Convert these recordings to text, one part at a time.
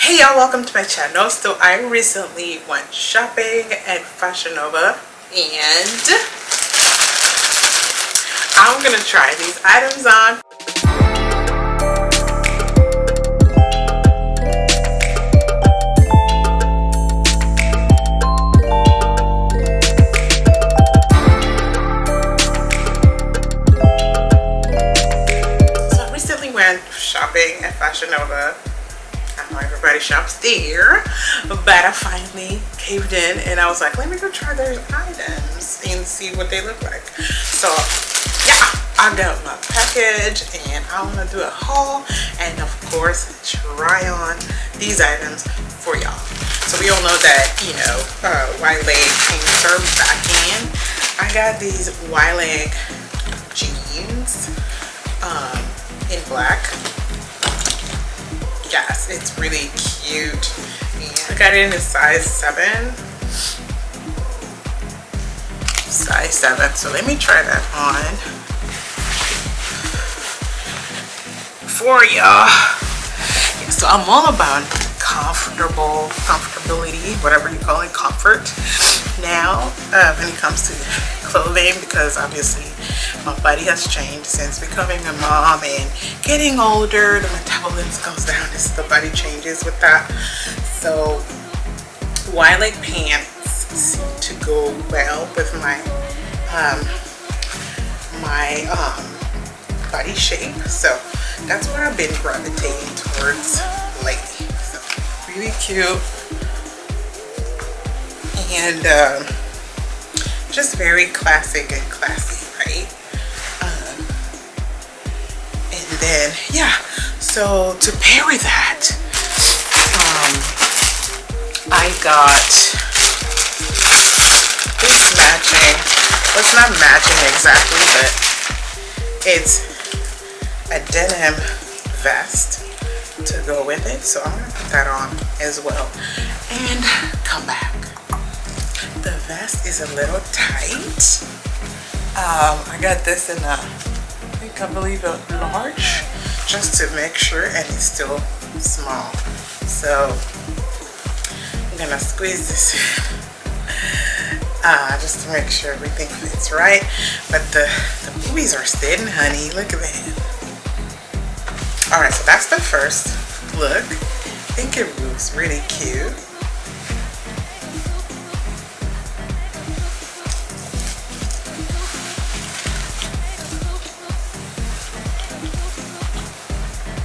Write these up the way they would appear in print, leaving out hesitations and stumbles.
Hey y'all, welcome to my channel. So I recently went shopping at Fashion Nova and I'm gonna try these items on. So I recently went shopping at Fashion Nova. I know everybody shops there, but I finally caved in and I was like, let me go try their items and see what they look like. So yeah, I got my package and I want to do a haul and of course try on these items for y'all. So we all know that, you know, wide leg pants are back in. I got these wide leg jeans in black. Yes, it's really cute. And I got it in a size 7. Size 7. So let me try that on for y'all. Yeah, so I'm all about comfortability, whatever you call it, comfort now when it comes to clothing, because obviously my body has changed since becoming a mom and getting older. The metabolism goes down as the body changes with that. So wide leg pants seem to go well with my body shape. So that's what I've been gravitating towards lately. So really cute and just very classic and classy, right? And then yeah, so to pair with that, I got this matching, well, it's not matching exactly, but it's a denim vest to go with it. So I'm gonna put that on as well and come back. The vest is a little tight. I got this in a, I believe a large, just to make sure, and it's still small. So I'm gonna squeeze this in just to make sure everything fits right. But the boobies are thin, honey. Look at that. All right, so that's the first look. I think it looks really cute.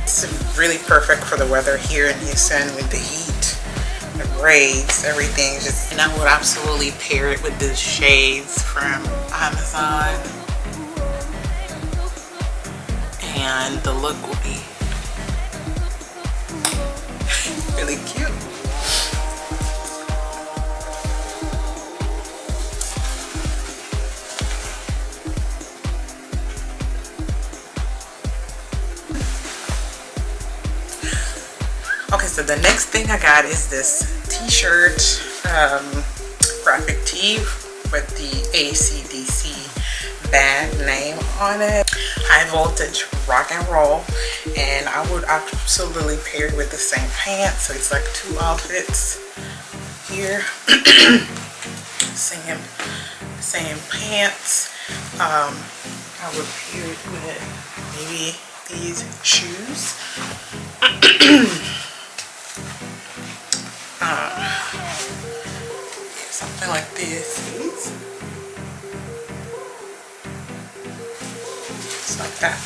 It's really perfect for the weather here in Houston with the heat, the braids, everything. Just, and I would absolutely pair it with the shades from Amazon, and the look will be really cute. Okay, so the next thing I got is this t-shirt, graphic tee with the AC/DC band name on it. High voltage rock and roll, and I would absolutely pair it with the same pants. So it's like 2 outfits here. same pants. I would pair it with maybe these shoes. Something like this. Just like that.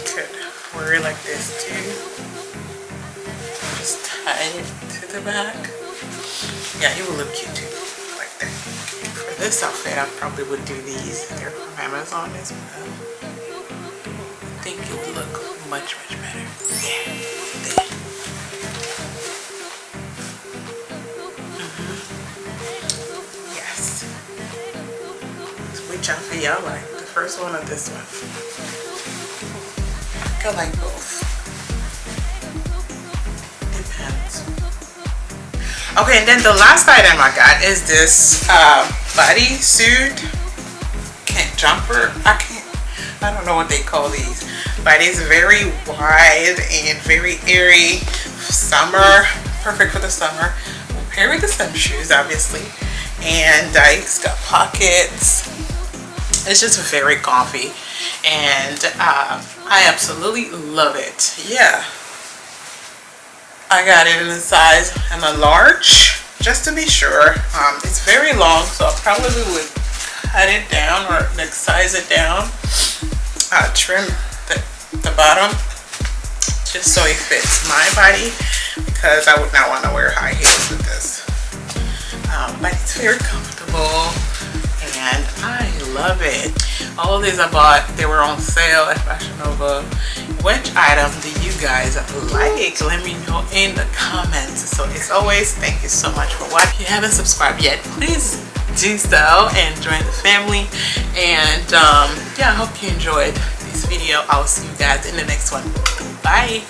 Could wear it like this too. Just tie it to the back. Yeah, it will look cute too, like that. For this outfit, I probably would do these. They're from Amazon as well. I think it would look much better. Yeah. Yes. So which outfit y'all like? The first one or this one? I like both. Depends. Okay, and then the last item I got is this bodysuit jumper. I don't know what they call these, but it's very wide and very airy. Summer, perfect for the summer. We'll pair with the swim shoes, obviously. And it's got pockets. It's just very comfy, and I absolutely love it. Yeah, I got it in a size and a large, just to be sure. It's very long, so I probably would cut it down or like size it down, trim the bottom just so it fits my body, because I would not want to wear high heels with this. But it's very comfortable and I love it. All of these I bought, they were on sale at Fashion Nova. Which item do you guys like? Let me know in the comments. So as always, thank you so much for watching. If you haven't subscribed yet, please do so and join the family. And yeah, I hope you enjoyed this video. I'll see you guys in the next one. Bye.